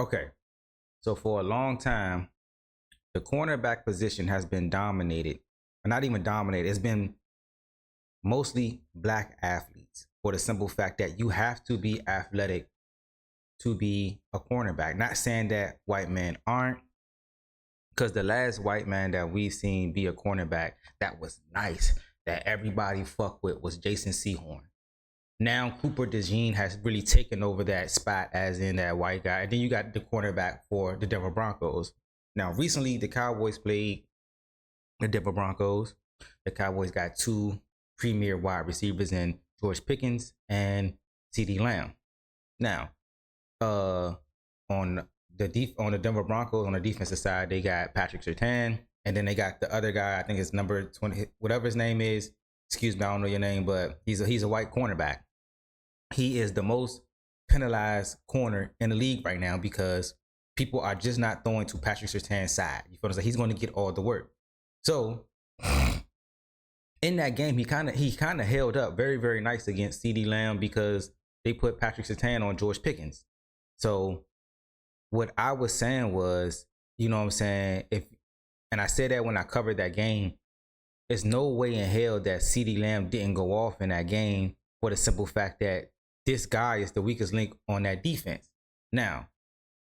Okay. So for a long time, the cornerback position has been dominated. Not even dominated. It's been mostly black athletes for the simple fact that you have to be athletic to be a cornerback. Not saying that white men aren't, because the last white man that we've seen be a cornerback that was nice, that everybody fucked with, was Jason Sehorn. Now Cooper DeJean has really taken over that spot as in that white guy. And then you got the cornerback for the Denver Broncos. Now recently the Cowboys played the Denver Broncos. The Cowboys got two premier wide receivers in George Pickens and CeeDee Lamb. Now, on the Denver Broncos, on the defensive side, they got Patrick Surtain, and then they got the other guy, I think it's number 20, whatever his name is. Excuse me, I don't know your name, but he's a white cornerback. He is the most penalized corner in the league right now because people are just not throwing to Patrick Surtain's side. You feel what I'm saying? He's going to get all the work. So in that game, he kind of held up very, very nice against CeeDee Lamb because they put Patrick Surtain on George Pickens. So what I was saying was, you know what I'm saying, and I said that when I covered that game, there's no way in hell that CeeDee Lamb didn't go off in that game for the simple fact that this guy is the weakest link on that defense. Now,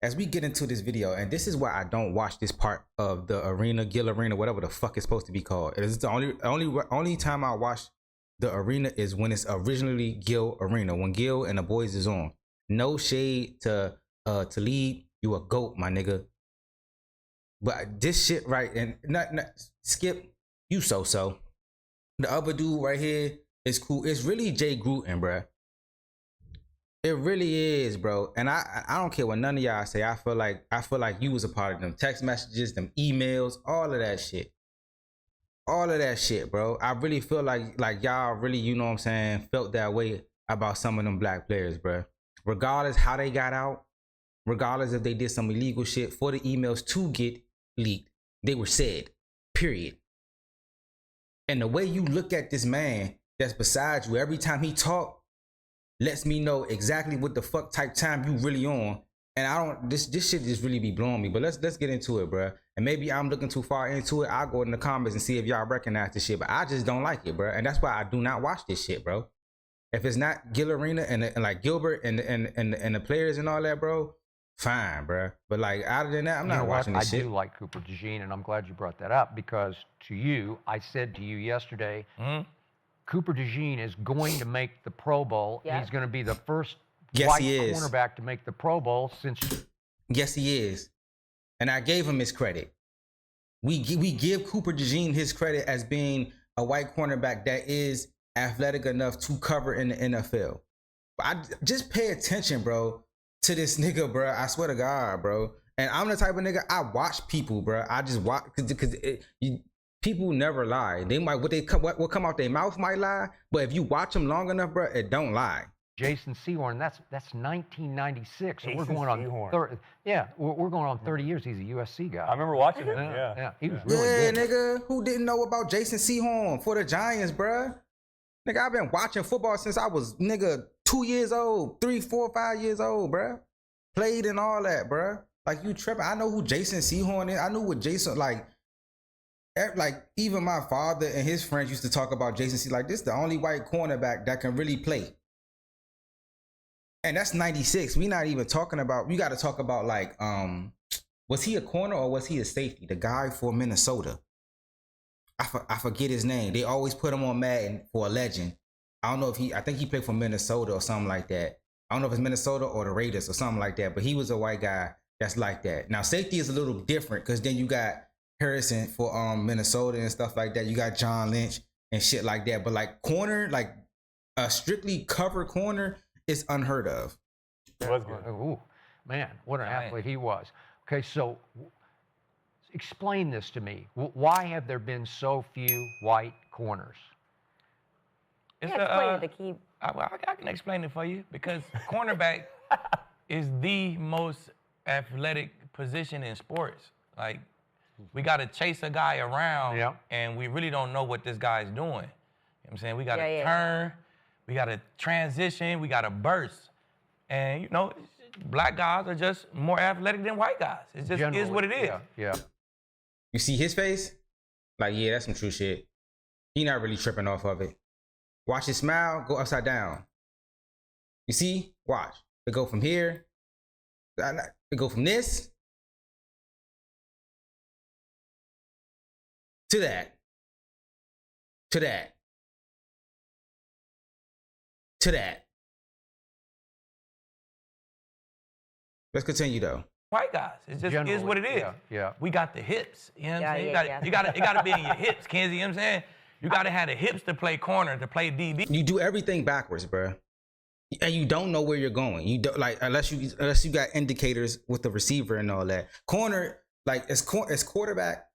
as we get into this video, and this is why I don't watch this part of the arena, Gill Arena, whatever the fuck it's supposed to be called. It's the only time I watch the arena is when it's originally Gill Arena, when Gill and the boys is on. No shade to lead, you a goat, my nigga. But this shit right, and not Skip, you so. The other dude right here is cool. It's really Jay Gruden, bruh. It really is, bro. And I don't care what none of y'all say. I feel like you was a part of them text messages, them emails, all of that shit. All of that shit, bro. I really feel like y'all really, you know what I'm saying, felt that way about some of them black players, bro. Regardless how they got out, regardless if they did some illegal shit, for the emails to get leaked, they were said, period. And the way you look at this man that's beside you every time he talk lets me know exactly what the fuck type time you really on. And I don't, this shit just really be blowing me. But let's get into it, bro. And maybe I'm looking too far into it. I'll go in the comments and see if y'all recognize this shit. But I just don't like it, bro. And that's why I do not watch this shit, bro. If it's not Gill Arena and like Gilbert and the players and all that, bro, fine, bro. But like other than that, I'm not watching this shit. I do like Cooper DeJean, and I'm glad you brought that up because to you, I said to you yesterday, Cooper DeJean is going to make the Pro Bowl. Yep. He's going to be the first white cornerback to make the Pro Bowl since. Yes, he is. And I gave him his credit. We give Cooper DeJean his credit as being a white cornerback that is athletic enough to cover in the NFL. But I just pay attention, bro, to this nigga, bro. I swear to God, bro. And I'm the type of nigga, I watch people, bro. I just watch because people never lie. They might what come out their mouth might lie, but if you watch them long enough, bro, it don't lie. Jason Sehorn, that's 1996. So we're going on 30. Yeah, we're going on 30 years. He's a USC guy. I remember watching him. Yeah, he was really good. Nigga, who didn't know about Jason Sehorn for the Giants, bro? Nigga, I've been watching football since I was 2 years old, 3, 4, 5 years old, bro. Played and all that, bro. Like you tripping? I know who Jason Sehorn is. I knew what Jason like even my father and his friends used to talk about Jason C. Like this, the only white cornerback that can really play. And that's 96. We not even talking about. We got to talk about like, was he a corner or was he a safety? The guy for Minnesota. I forget his name. They always put him on Madden for a legend. I don't know if I think he played for Minnesota or something like that. I don't know if it's Minnesota or the Raiders or something like that. But he was a white guy that's like that. Now safety is a little different because then you got Harrison for Minnesota and stuff like that. You got John Lynch and shit like that. But like corner, like a strictly cover corner is unheard of. Ooh, man, what an athlete he was. Okay, so explain this to me. Why have there been so few white corners? It's the key. I can explain it for you because cornerback is the most athletic position in sports. Like, we got to chase a guy around, and we really don't know what this guy's doing. You know what I'm saying? We got to turn, we got to transition, we got to burst. And, you know, black guys are just more athletic than white guys. It just is what it is. Yeah. You see his face? Like, yeah, that's some true shit. He not really tripping off of it. Watch his smile go upside down. You see? Watch. It go from here. It go from this to that. To that. To that. Let's continue though. White guys. It just is what it is. Yeah. We got the hips. You know what I'm saying? You gotta be in your hips, Kenzie. You know what I'm saying? You gotta have the hips to play corner, to play DB. You do everything backwards, bro. And you don't know where you're going. You don't, like, unless you got indicators with the receiver and all that. Corner, like, as quarterback,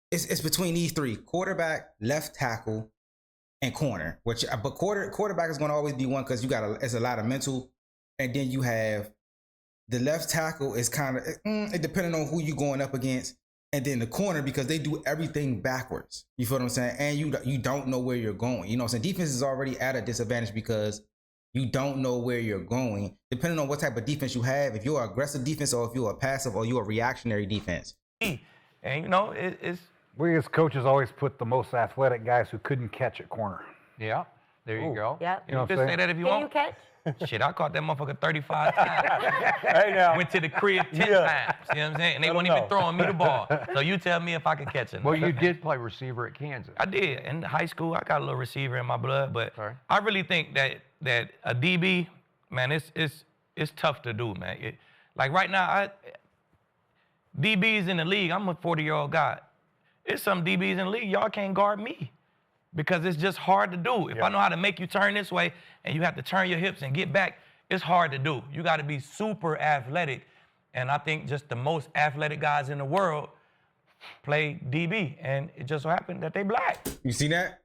it's between these three: quarterback, left tackle, and corner. But quarterback is going to always be one because it's a lot of mental. And then you have the left tackle is kind of it depending on who you're going up against, and then the corner because they do everything backwards. You feel what I'm saying? And you don't know where you're going. You know what I'm saying? Defense is already at a disadvantage because you don't know where you're going, depending on what type of defense you have. If you're an aggressive defense or if you're a passive or you're a reactionary defense. And you know, we as coaches always put the most athletic guys who couldn't catch at corner. Yeah, there you go. Yeah. You know, just say that if you want. Can you catch? Shit, I caught that motherfucker 35 times. Hey now. Went to the crib 10 times. You know what I'm saying? And they weren't even throwing me the ball. So you tell me if I could catch it. Well, you did play receiver at Kansas. I did. In high school, I got a little receiver in my blood, but I really think that a DB, man, it's tough to do, man. Like right now, DBs in the league, I'm a 40-year-old guy. It's some DBs in the league, y'all can't guard me because it's just hard to do. If I know how to make you turn this way and you have to turn your hips and get back, it's hard to do. You got to be super athletic. And I think just the most athletic guys in the world play DB. And it just so happened that they black. You see that?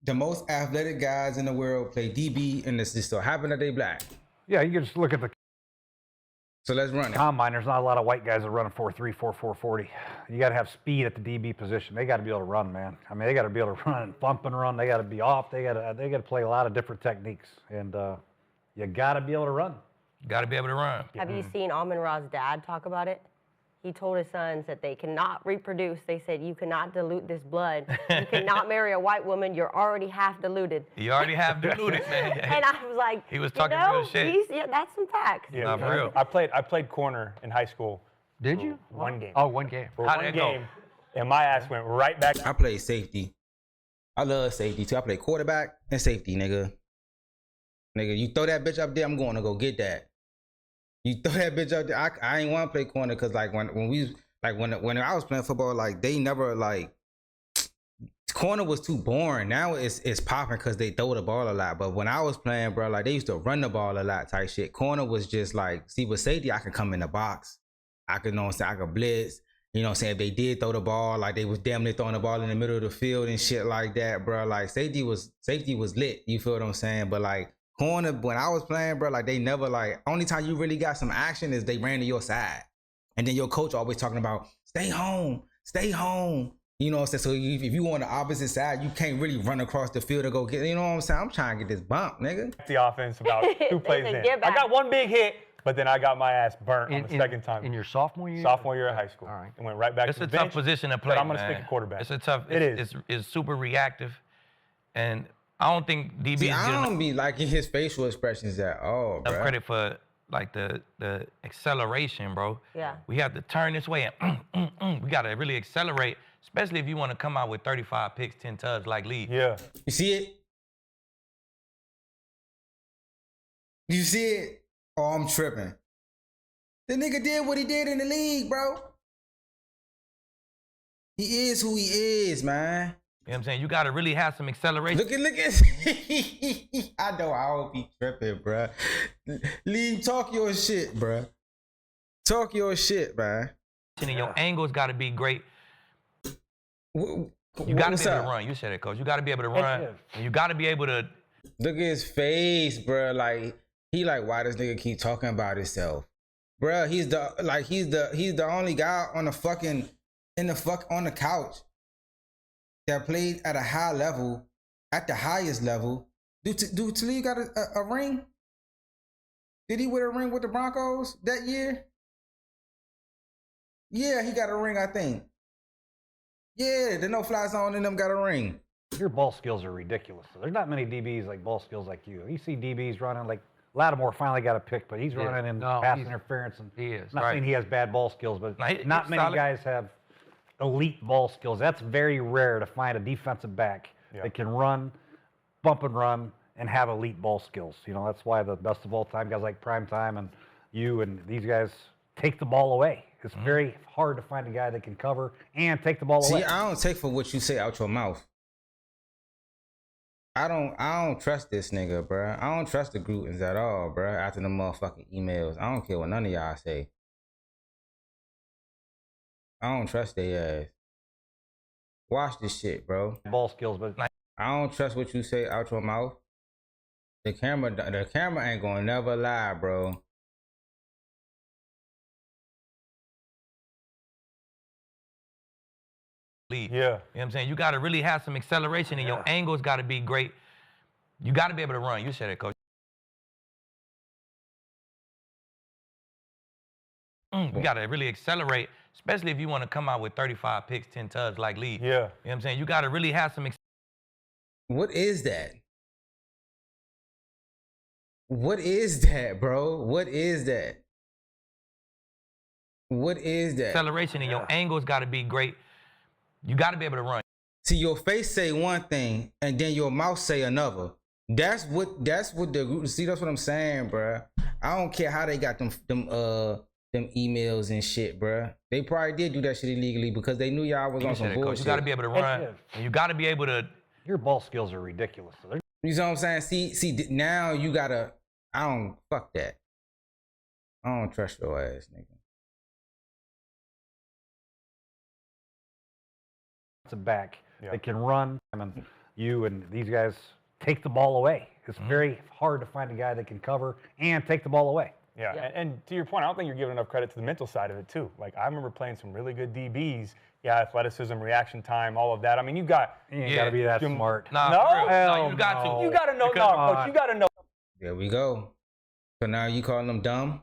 The most athletic guys in the world play DB, and this just so happened that they black. Yeah, you can just look at the So let's run it. combine. There's not a lot of white guys that run a 4.3, 4.40. You got to have speed at the DB position. They got to be able to run, man. I mean, they got to be able to run and bump and run. They got to be off. They got to play a lot of different techniques, and you got to be able to run. Got to be able to run. Have you seen Amon-Ra's dad talk about it? He told his sons that they cannot reproduce. They said, you cannot dilute this blood. You cannot marry a white woman. You're already half diluted. You already have diluted, man. And I was like, he was talking real shit. That's some facts. Yeah, not real. I played corner in high school. Did you? One game. Oh, one game. For How'd one that go? game, and my ass went right back. I play safety. I love safety too. I play quarterback and safety, nigga. Nigga, you throw that bitch up there, I'm going to go get that. You throw that bitch up there. I ain't want to play corner because like when I was playing football, like they never like corner was too boring. Now it's popping because they throw the ball a lot. But when I was playing, bro, like they used to run the ball a lot type shit. Corner was just like, see, with safety, I can come in the box. I could, you know what I'm saying, I could blitz. You know what I'm saying? If they did throw the ball, like they was damn near throwing the ball in the middle of the field and shit like that, bro. Like safety was lit. You feel what I'm saying? But like corner, when I was playing, bro, like they never like, only time you really got some action is they ran to your side. And then your coach always talking about, stay home. You know what I'm saying? So if you on the opposite side, you can't really run across the field to go get, you know what I'm saying? I'm trying to get this bump, nigga. The offense about 2 plays in. Get back. I got one big hit, but then I got my ass burnt on the second time. In your sophomore year? Sophomore year of high school. All right. And went right back It's to a the tough bench. position to play, I'm going to man. stick a quarterback. It's a tough. It is. It's super reactive, and I don't think DB See, is I getting don't be liking his facial expressions at all, enough bro. credit for like the acceleration, bro. Yeah. We have to turn this way and we got to really accelerate, especially if you want to come out with 35 picks, 10 tubs like Lee. Yeah. You see it? You see it? Oh, I'm tripping. The nigga did what he did in the league, bro. He is who he is, man. You know what I'm saying? You got to really have some acceleration. Look at. I know I will be tripping, bro. Leave, talk your shit, bro. Talk your shit, man. And your angles got to be great. You got to be able to run. You said it, coach. You got to be able to run. And you got to be able to. Look at his face, bro. Like he like, why does nigga keep talking about himself, bro? He's the only guy on the fucking on the couch that played at a high level, at the highest level. Do Talib got a ring? Did he win a ring with the Broncos that year? Yeah, he got a ring, I think. Yeah, the no-fly zone in them got a ring. Your ball skills are ridiculous. There's not many DBs like ball skills like you. You see DBs running like Lattimore finally got a pick, but he's running in pass interference. And he is. Not saying he has bad ball skills, but not many guys have elite ball skills. That's very rare to find a defensive back that can run, bump and run, and have elite ball skills. You know, that's why the best of all time guys like Prime Time and you and these guys take the ball away. It's very hard to find a guy that can cover and take the ball away. See, I don't take for what you say out your mouth. I don't trust this nigga, bruh. I don't trust the Grutons at all, bruh. After the motherfucking emails, I don't care what none of y'all say. I don't trust their ass. Watch this shit, bro. Ball skills, but I don't trust what you say out your mouth. The camera ain't gonna never lie, bro. Yeah. You know what I'm saying? You got to really have some acceleration and your angles got to be great. You got to be able to run. You said it, Coach. You got to really accelerate, especially if you want to come out with 35 picks, 10 tugs like Lee. Yeah. You know what I'm saying? You got to really have some What is that? What is that, bro? What is that? What is that? Acceleration and your angles got to be great. You got to be able to run. See, your face say one thing and then your mouth say another. That's what the see. That's what I'm saying, bro. I don't care how they got them emails and shit, bro. They probably did do that shit illegally because they knew y'all was on some bullshit. You got to be able to run. And you got to be able to. Your ball skills are ridiculous. You know what I'm saying? See, now you gotta. I don't fuck that. I don't trust your ass, nigga. A back that can run. I mean, you and these guys take the ball away. It's very hard to find a guy that can cover and take the ball away. Yeah. And to your point, I don't think you're giving enough credit to the mental side of it too. Like I remember playing some really good DBs. Yeah, athleticism, reaction time, all of that. I mean, you got to be that smart. No, you got to. You got to know, Coach. You got to know. There we go. So now you calling them dumb?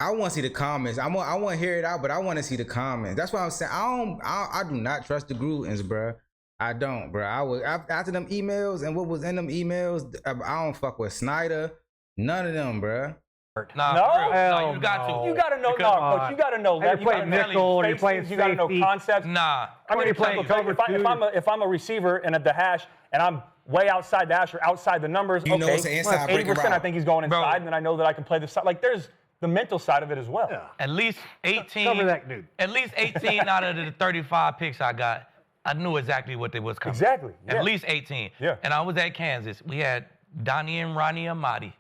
I want to see the comments. I want to hear it out, but I want to see the comments. That's what I'm saying. I do not trust the Grutons, bro. I don't, bro. After them emails and what was in them emails, I don't fuck with Snyder. None of them, bro. You got to. You got to know, Coach. You got to know. You're playing nickel or you're playing You got to know concepts. Nah. I mean, if I'm a receiver and at the hash and I'm way outside the hash or outside the numbers, you know it's an inside 80% I think he's going inside, and then I know that I can play the side. Like there's the mental side of it as well. Yeah. At least 18. Cover that dude. At least 18 out of the 35 picks I got, I knew exactly what they was coming. Exactly. At least 18. Yeah. And I was at Kansas. We had Donnie and Ronnie Amati.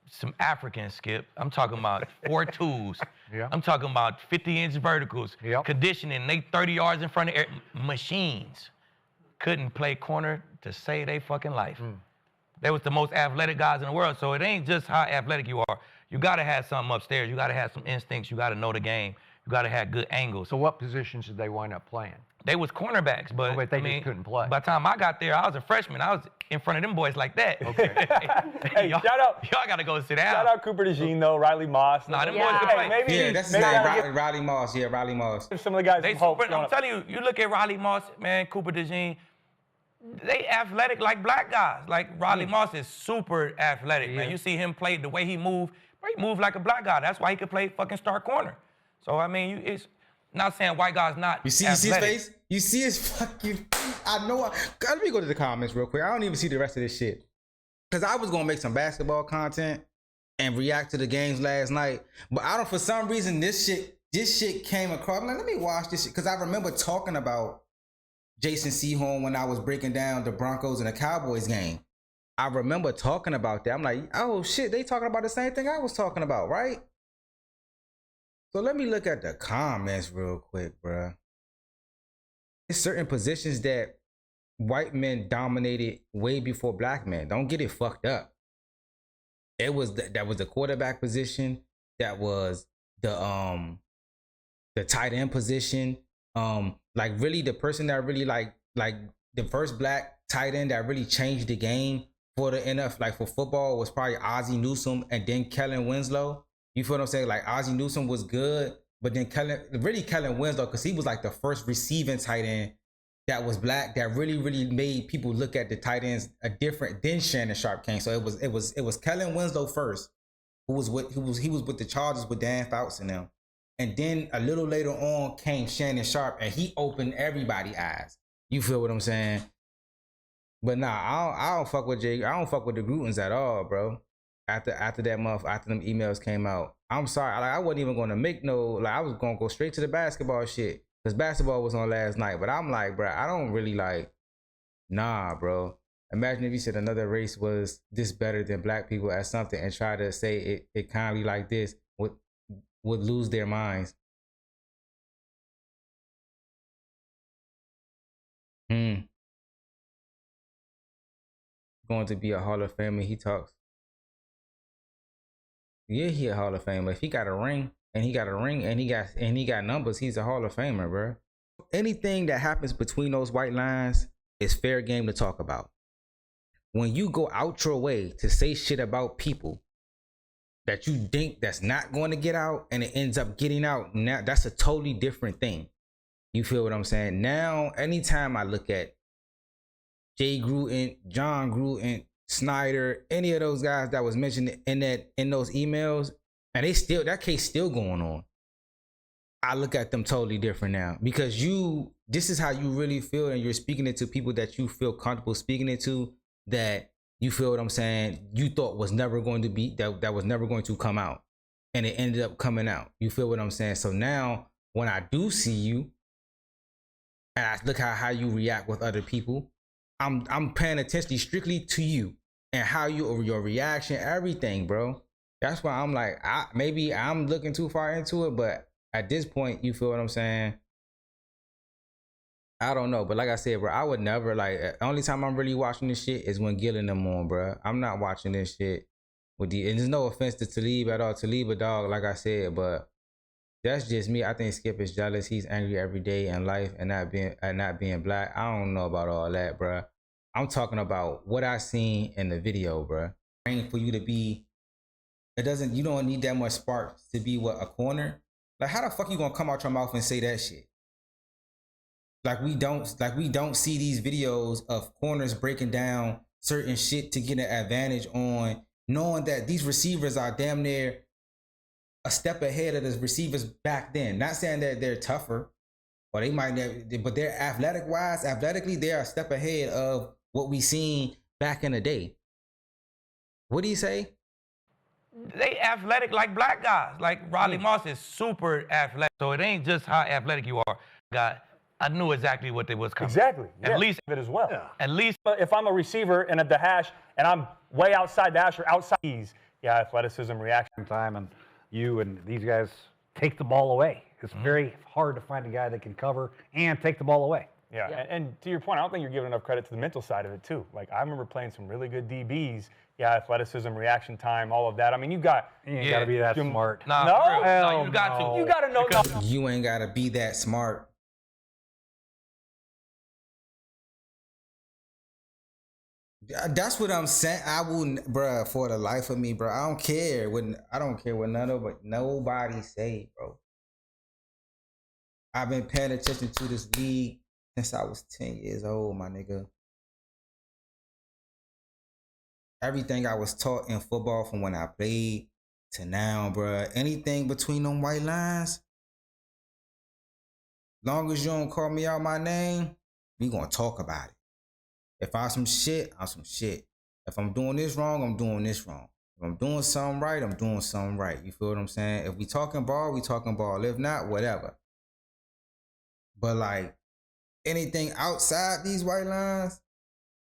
Some African skip. I'm talking about 4.2s. Yeah. I'm talking about 50-inch verticals. Yep. Conditioning. They 30 yards in front of machines. Couldn't play corner to save their fucking life. They was the most athletic guys in the world. So it ain't just how athletic you are. You got to have something upstairs. You got to have some instincts. You got to know the game. You got to have good angles. So what positions did they wind up playing? They was cornerbacks, but they just couldn't play. By the time I got there, I was a freshman. I was in front of them boys like that. Okay. Hey, shout out. Y'all got to go sit down. Shout out Cooper DeJean, though, Riley Moss. Nah, them boys can play. Maybe, that's his name, Riley Moss. Yeah, Riley Moss. Some of the guys. I'm telling you, you look at Riley Moss, man, Cooper DeJean, they athletic like black guys. Like Riley Moss is super athletic, man. You see him play, the way he moved like a black guy. That's why he could play fucking star corner. So, I mean, it's not saying white guys not You see his face? You see his fucking... I know... Let me go to the comments real quick. I don't even see the rest of this shit. Because I was going to make some basketball content and react to the games last night. But I don't... For some reason, this shit came across. I'm like, let me watch this shit. Because I remember talking about Jason Sehorn when I was breaking down the Broncos and the Cowboys game. I remember talking about that. I'm like, oh shit, they talking about the same thing I was talking about, right? So let me look at the comments real quick, bro. There's certain positions that white men dominated way before black men. Don't get it fucked up. It was that was the quarterback position. That was the tight end position. Like really the person that really like the first black tight end that really changed the game for the NFL, like for football, was probably Ozzie Newsome and then Kellen Winslow. You feel what I'm saying? Like Ozzie Newsome was good, but then Kellen Winslow, because he was like the first receiving tight end that was black that really made people look at the tight ends a different than Shannon Sharp came. So it was Kellen Winslow first, he was with the Chargers with Dan Fouts and them. And then a little later on came Shannon Sharp, and he opened everybody's eyes. You feel what I'm saying? But nah, I don't fuck with Jay. I don't fuck with the Grutens at all, bro. After that month, after them emails came out, I'm sorry. I wasn't even gonna make I was gonna go straight to the basketball shit because basketball was on last night. But I'm like, bro, I don't really like. Nah, bro. Imagine if you said another race was this better than black people at something and try to say it kindly like this would lose their minds. Going to be a Hall of Famer. He talks. Yeah, he a Hall of Famer. If he got a ring and he got numbers, he's a Hall of Famer, bro. Anything that happens between those white lines is fair game to talk about. When you go out your way to say shit about people that you think that's not going to get out and it ends up getting out, now that's a totally different thing. You feel what I'm saying? Now, anytime I look at Jay Gruden, John Gruden, Snyder, any of those guys that was mentioned in those emails, and that case still going on, I look at them totally different now, because this is how you really feel, and you're speaking it to people that you feel comfortable speaking it to, that you feel what I'm saying, you thought was never going to be, that was never going to come out, and it ended up coming out. You feel what I'm saying? So now when I do see you and I look at how you react with other people, I'm paying attention strictly to you and how your reaction, everything, bro. That's why I'm like, maybe I'm looking too far into it, but at this point, you feel what I'm saying? I don't know, but like I said, bro, I would never, the only time I'm really watching this shit is when Gil and them on, bro. I'm not watching this shit and there's no offense to Talib at all. Talib a dog, like I said, but that's just me. I think Skip is jealous. He's angry every day in life and not being black. I don't know about all that, bro. I'm talking about what I seen in the video, bro. For you to be, you don't need that much spark to be a corner. Like, how the fuck you gonna come out your mouth and say that shit? Like we don't see these videos of corners breaking down certain shit to get an advantage on, knowing that these receivers are damn near a step ahead of the receivers back then. Not saying that they're tougher, or they might, but they're athletically, they're a step ahead of what we seen back in the day. What do you say? They athletic like black guys. Like Riley Moss is super athletic. So it ain't just how athletic you are. I knew exactly what they was coming. Exactly. At least it as well. Yeah. At least if I'm a receiver and at the hash and I'm way outside the hash or outside these, athleticism, reaction time, and you and these guys take the ball away. It's very hard to find a guy that can cover and take the ball away. Yeah, and to your point, I don't think you're giving enough credit to the mental side of it too. Like, I remember playing some really good DBs. Athleticism, reaction time, all of that. I mean, you ain't got to be that smart. No, you got to. You got to know. You ain't got to be that smart. That's what I'm saying. I wouldn't, bro, for the life of me, bro. I don't care what nobody say, bro. I've been paying attention to this league since I was 10 years old, my nigga. Everything I was taught in football from when I played to now, bro. Anything between them white lines, long as you don't call me out my name, we gonna talk about it. If I'm some shit, I'm some shit. If I'm doing this wrong, I'm doing this wrong. If I'm doing something right, I'm doing something right. You feel what I'm saying? If we talking ball, we talking ball. If not, whatever. But like anything outside these white lines,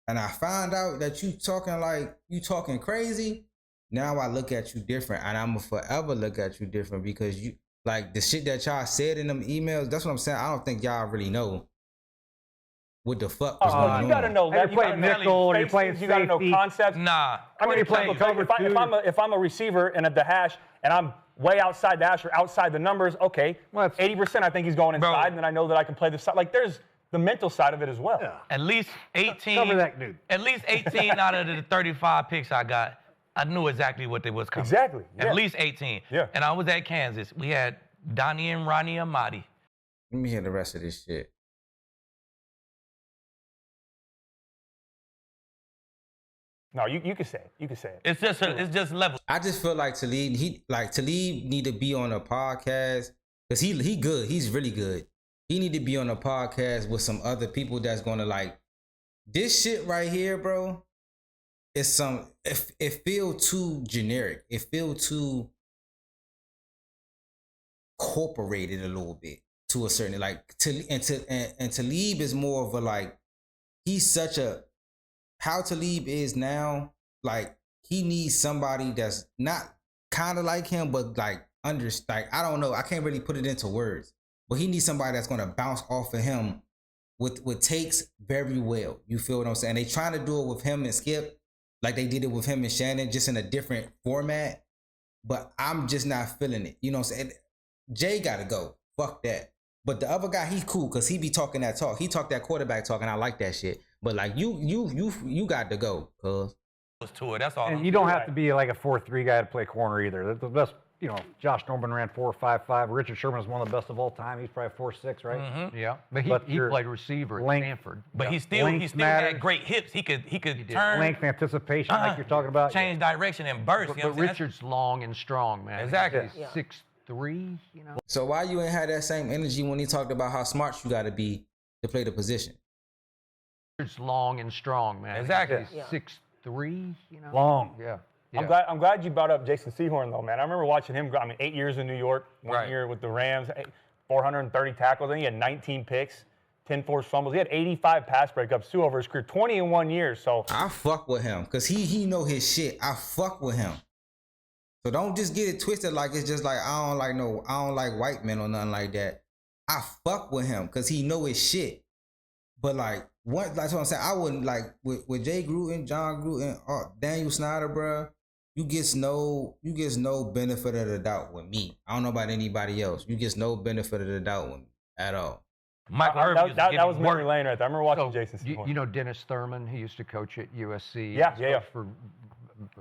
and I find out that you talking crazy, now I look at you different, and I'm gonna forever look at you different, because you, like, the shit that y'all said in them emails, that's what I'm saying. I don't think y'all really know what the fuck was going on. You gotta know that. You're playing nickel or you're playing safety. You gotta know concepts. Nah. I mean, you're playing cover if I'm a receiver and at the hash and I'm way outside the hash or outside the numbers, okay, 80% I think he's going inside, and then I know that I can play the side. Like, there's the mental side of it as well. Yeah. At least 18. Cover that dude. At least 18 out of the 35 picks I got, I knew exactly what they was coming. Exactly. Yeah. At least 18. Yeah. And I was at Kansas. We had Donnie and Ronnie Amati. Let me hear the rest of this shit. No, you can say it. You can say it. It's just level. I just feel like Talib need to be on a podcast because he good. He's really good. He need to be on a podcast with some other people that's gonna like this shit right here, bro. It's it feel too generic. It feel too corporated a little bit to a certain like and Talib is more of a like he's such a how Talib is now, like he needs somebody that's not kind of like him, but like I don't know, I can't really put it into words, but he needs somebody that's gonna bounce off of him with takes very well. You feel what I'm saying? They trying to do it with him and Skip, like they did it with him and Shannon, just in a different format. But I'm just not feeling it. You know what I'm saying? Jay gotta go. Fuck that. But the other guy, he's cool because he be talking that talk. He talk that quarterback talk, and I like that shit. But like you got to go, cuz. To it. That's all. And you don't have to be like a 4-3 guy to play corner either. The best, you know, Josh Norman ran 4.55. Richard Sherman is one of the best of all time. He's probably 4.6, right? Mm-hmm. Yeah, but he your played receiver at length- Stanford. But Yeah. he still Length had matters. great hips. He could turn, Length, anticipation, like you're talking about. change direction, and burst. But, you know but what I'm saying? Richard's long and strong, man. Exactly. He's 6'3", you know. So why you ain't had that same energy when he talked about how smart you got to be to play the position? Richard's long and strong, man. Exactly. He's 6'3", you know. Long. Yeah. I'm glad you brought up Jason Sehorn though, man. I remember watching him. 8 years in New York, one year with the Rams, 430 tackles. I think he had 19 picks, 10 forced fumbles. He had 85 pass breakups too over his career, 20 in 1 year. So I fuck with him because he know his shit. I fuck with him. So don't just get it twisted like it's just like I don't like white men or nothing like that. I fuck with him because he know his shit. But like that's what I'm saying. I wouldn't like with Jay Gruden, John Gruden, Daniel Snyder, bruh. You get no benefit of the doubt with me. I don't know about anybody else. You get no benefit of the doubt with me at all. Michael Irvin that was Mary Lane right there. I remember watching Jason Sehorn. You know Dennis Thurman, he used to coach at USC. Yeah. For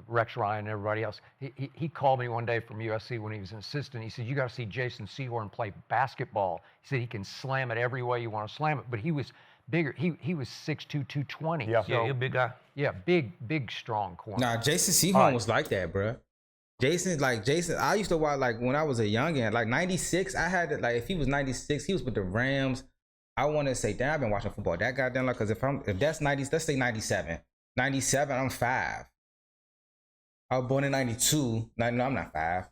Rex Ryan and everybody else. He called me one day from USC when he was an assistant. He said, you got to see Jason Sehorn play basketball. He said he can slam it every way you want to slam it. But he was bigger. He was 6'2", 220. Yeah. Yeah, he's a big guy. Yeah, big, strong corner. Nah, Jason Sehorn was like that, bruh. Jason, I used to watch, like, when I was a youngin', like, 96, I had to, like, if he was 96, he was with the Rams. I want to say, damn, I've been watching football that goddamn, like, because if that's 90, let's say 97. 97, I'm 5. I was born in 92. No, I'm not 5.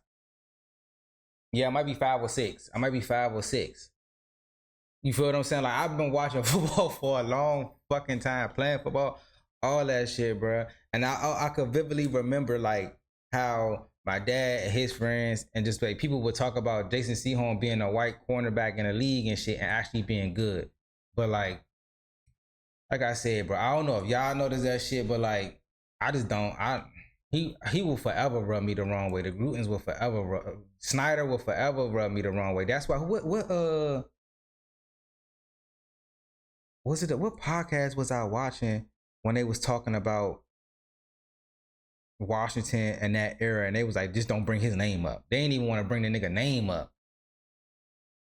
Yeah, I might be 5 or 6. You feel what I'm saying? Like, I've been watching football for a long fucking time, playing football, all that shit, bro. And I could vividly remember, like, how my dad and his friends and just like people would talk about Jason Sehorn being a white cornerback in the league and shit and actually being good. But like I said, bro, I don't know if y'all notice that shit, but like, I just don't. He will forever rub me the wrong way. The Grutens will forever Snyder will forever rub me the wrong way. That's why what podcast was I watching when they was talking about Washington and that era, and they was like, just don't bring his name up. They didn't even want to bring the nigga name up.